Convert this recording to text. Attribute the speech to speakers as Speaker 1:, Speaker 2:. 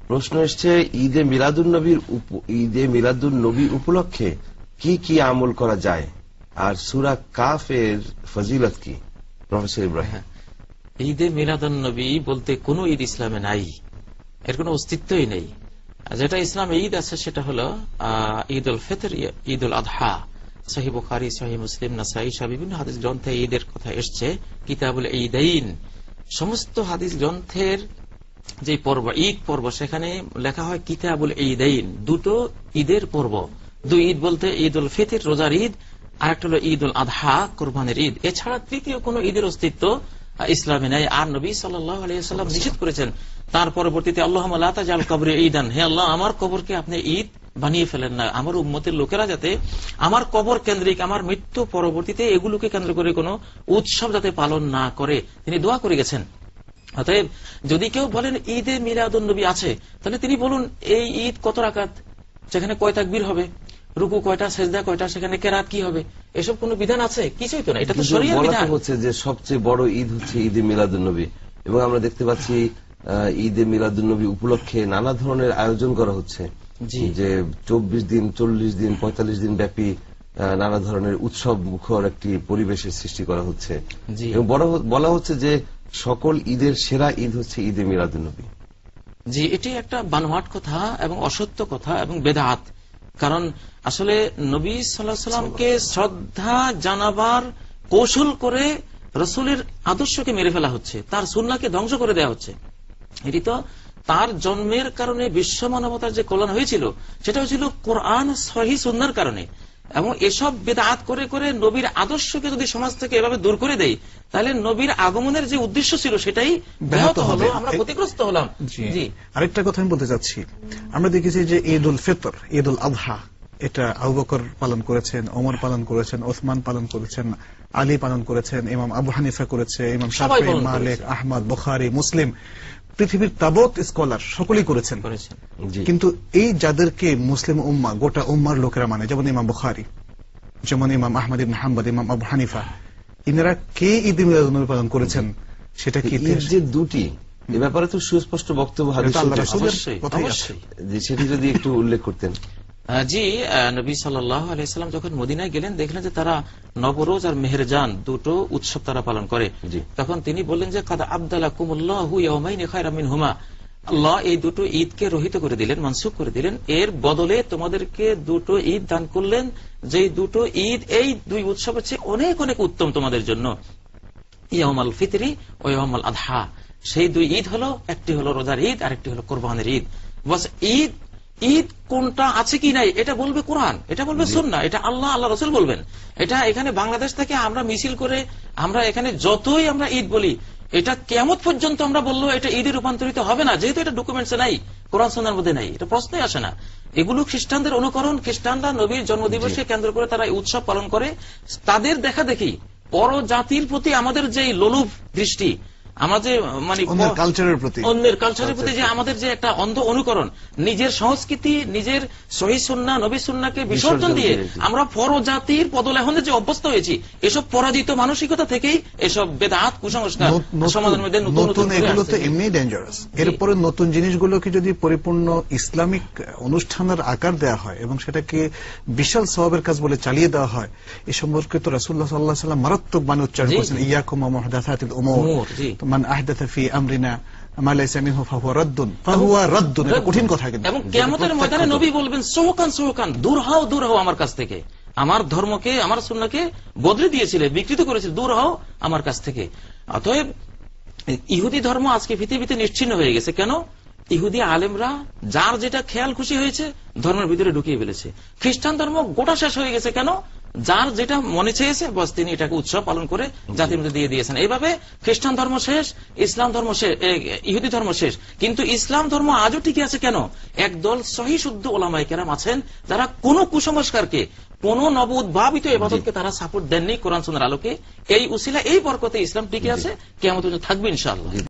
Speaker 1: প্রশ্ন এসছে ঈদে মিলাদুন নবী উপলক্ষে কি কি আমল করা যায়, আর সূরা কাফের ফজিলত কি? প্রফেসর ইব্রাহিম।
Speaker 2: ঈদে মিলাদুন নবী বলতে কোন ঈদ ইসলামে নাই, এর কোন অস্তিত্বই নেই। যেটা ইসলামে ঈদ আছে সেটা হলো ঈদ উল ফিতর, ঈদ উল আযহা। সহিহ বুখারী, সহিহ মুসলিম, নাসাঈ সহ বিভিন্ন হাদিস গ্রন্থে ঈদের কথা এসছে। কিতাবুল ঈদাইন, সমস্ত হাদিস গ্রন্থের যে পর্ব ঈদ পর্ব সেখানে লেখা হয় কিতাবুল ঈদাইন, দুটো ঈদের পর্ব। দুই ঈদ বলতে ঈদ উল ফিতর রোজার ঈদ, আর একটা হলো ঈদ উল আযহা কোরবানির ঈদ। এছাড়া তৃতীয় কোন ঈদের অস্তিত্ব ইসলামে নাই। আর নবী সাল্লাল্লাহু আলাইহি ওয়াসাল্লাম নিষেধ করেছেন তার পরবর্তীতে, আল্লাহুম্মা লা তাজআল কবরি ঈদান, হে আল্লাহ আমার কবরকে আপনি ঈদ বানিয়ে ফেলেন না। আমার উম্মতের লোকেরা যাতে আমার কবর কেন্দ্রিক, আমার মৃত্যু পরবর্তীতে এগুলোকে কেন্দ্র করে কোনো উৎসব যাতে পালন না করে তিনি দোয়া করে গেছেন। অতএব যদি কেউ বলেন ঈদে মিলাদুন নবী আছে, তাহলে তিনি বলুন এই ঈদ কত রাকাত, সেখানে কয় তাকবীর হবে, রুকু কয়টা, সেজদা কয়টা, সেখানে কেরাত কি হবে, এসব কোন বিধান আছে? কিছুই তো না, এটা তো শরীয়তের বিধান।
Speaker 1: হচ্ছে যে সবচেয়ে বড় ঈদ হচ্ছে ঈদে মিলাদুন নবী, এবং আমরা দেখতে পাচ্ছি ঈদে মিলাদুন নবী উপলক্ষে নানা ধরনের আয়োজন করা হচ্ছে, যে 24 দিন, 40 দিন, 45 দিন ব্যাপী নানা ধরনের উৎসব মুখর একটি পরিবেশের সৃষ্টি করা হচ্ছে, এবং বলা হচ্ছে যে সকল ঈদের সেরা ঈদ হচ্ছে ঈদে মিলাদুন নবী।
Speaker 2: জি, এটি একটা বানোয়াট কথা এবং অসত্য কথা এবং বেদাত। কারণ আসলে নবী সাল্লাল্লাহু আলাইহি সাল্লামকে শ্রদ্ধা জানাবার কৌশল করে রাসূলের আদর্শকে মেরে ফেলা হচ্ছে, তার সুন্নাহকে ধ্বংস করে দেওয়া হচ্ছে। এটি তো তার জন্মের কারণে বিশ্ব মানবতার যে কল্যাণ হয়েছিল সেটা হয়েছিল কোরআন সহিহ সুন্নাহর কারণে। এবং এসব বেদাত করে করে নবীর আদর্শকে যদি সমাজ থেকে এভাবে দূর করে দেয়, তাহলে নবীর আগমনের যে উদ্দেশ্য ছিল সেটাই ব্যাহত হলো, আমরা ক্ষতিগ্রস্ত হলাম।
Speaker 3: জি, আরেকটা কথা আমি বলতে চাচ্ছি, আমরা দেখেছি যে ঈদ উল ফিতর, ঈদ উল আযহা, এটা আবু বকর পালন করেছেন, ওমর পালন করেছেন, ওসমান পালন করেছেন, আলী পালন করেছেন, ইমাম আবু হানিফা করেছে, ইমাম শাফিঈ, মালিক, আহমদ, বুখারী, মুসলিম, পৃথিবীর তাবৎ স্কলার সকলেই করেছেন। কিন্তু এই যাদেরকে মুসলিম উম্মাহ, গোটা উম্মার লোকেরা মানে, যেমন ইমাম বুখারী, যেমন ইমাম আহমদ ইবনে হাম্বল, ইমাম আবু হানিফা, ইনারা কে ঈদ মিলাদুন নবী পালন করেছেন? সেটা কি
Speaker 1: ঈদ যে দুটি, এ ব্যাপারে তো সুস্পষ্ট বক্তব্য হাদিসে সেটি যদি একটু উল্লেখ করতেন।
Speaker 2: জি, নবী সাল্লাল্লাহু আলাইহি সাল্লাম যখন মদিনায় গেলেন দেখলেন যে তারা নবরোজ আর মেহেরজান দুটো উৎসব তারা পালন করে। তখন তিনি বললেন যে কাদ আবদালাকুমুল্লাহু ইয়াওমাইনি খায়রাম মিনহুমা, আল্লাহ এই দুটো ঈদকে রহিত করে দিলেন, মানসুখ করে দিলেন, এর বদলে তোমাদেরকে দুটো ঈদ দান করলেন, যে দুটো ঈদ এই দুই উৎসবের চেয়ে অনেক অনেক উত্তম তোমাদের জন্য, ইয়াউমুল ফিতরি ও ইয়াউমুল আযহা। সেই দুই ঈদ হলো, একটি হলো রোজার ঈদ আর একটি হলো কোরবানির ঈদ। বাস ঈদ ঈদ কোনটা আছে কি নাই এটা বলবে কোরআন, এটা বলবে সুন্নাহ, এটা আল্লাহ রাসূল বলবেন। এটা এখানে বাংলাদেশ থেকে আমরা মিছিল করে আমরা এখানে যতই আমরা ঈদ বলি, এটা কিয়ামত পর্যন্ত আমরা বললো এটা ঈদে রূপান্তরিত হবে না, যেহেতু এটা ডকুমেন্টসে নাই, কোরআন সুন্নাহর মধ্যে নাই, এটা প্রশ্নই আসে না। এগুলো খ্রিস্টানদের অনুকরণ, খ্রিস্টানরা নবীর জন্মদিবসকে কেন্দ্র করে তারা উৎসব পালন করে, তাদের দেখা দেখি পর জাতির প্রতি আমাদের যে লোলুপ দৃষ্টি, আমাদের মানে অন্যের কালচারের প্রতি যে আমাদের যে একটা অন্ধ অনুকরণ, নিজের সংস্কৃতি, নিজের সহিহ সুন্নাহ, নবী সুন্নাহকে বিসর্জন দিয়ে আমরা পরজাতির পদলেহনে যে অভ্যস্ত হয়েছি, এসব পরাজিত মানসিকতা থেকেই এসব বেদাত কুসংস্কার সমাজের মধ্যে নতুন,
Speaker 3: এগুলো তো এমনি ডেঞ্জারাস। এরপরে নতুন জিনিসগুলোকে যদি পরিপূর্ণ ইসলামিক অনুষ্ঠানের আকার দেওয়া হয় এবং সেটাকে বিশাল সওয়াবের কাজ বলে চালিয়ে দেওয়া হয়, এ সম্পর্কে তো রাসূলুল্লাহ সাল্লাল্লাহু আলাইহি ওয়াসাল্লাম মারাত্মক বাণী উচ্চারণ করেছেন, ইয়াকুম ওয়া মুহদাসাতিল উমুর মান আহদাথা ফি আমরিনা মা লাইসা মিনহু ফাহুয়া রাদ্দুন, ফাহুয়া রাদ্দুন, এটা কঠিন কথা কিন্তু।
Speaker 2: এবং কিয়ামতের ময়দানে নবী বলবেন সোহকান সোহকান, দূর হও দূর হও আমার কাছ থেকে, আমার ধর্মকে আমার সুন্নাহকে বদলে দিয়েছিলে, বিকৃত করেছিলে, দূর হও আমার কাছ থেকে। অতএব ইহুদি ধর্ম আজকে পৃথিবীতে নিশ্চিহ্ন হয়ে গেছে। কেন? ইহুদি আলেমরা যার যেটা খেয়াল খুশি হয়েছে ধর্মের ভিতরে ঢুকিয়ে ফেলেছে। খ্রিস্টান ধর্ম গোটা শেষ হয়ে গেছে। কেন? যার যেটা মনে চেয়েছে বস তিনি এটাকে উৎসব পালন করে জাতির মধ্যে দিয়ে দিয়েছেন। এইভাবে খ্রিস্টান ধর্ম শেষ, ইসলাম ধর্ম শেষ, ইহুদি ধর্ম শেষ। কিন্তু ইসলাম ধর্ম আজও টিকে আছে। কেন? একদল সহিহ শুদ্ধ ওলামায়ে কেরাম আছেন যারা কোন কুসংস্কারকে, কোন নব উদ্ভাবিত ইবাদতকে তারা সাপোর্ট দেননি কোরআন সুন্নাহর আলোকে। এই উসিলা, এই বরকতে ইসলাম টিকে আছে, কিয়ামত পর্যন্ত থাকবে ইনশাআল্লাহ।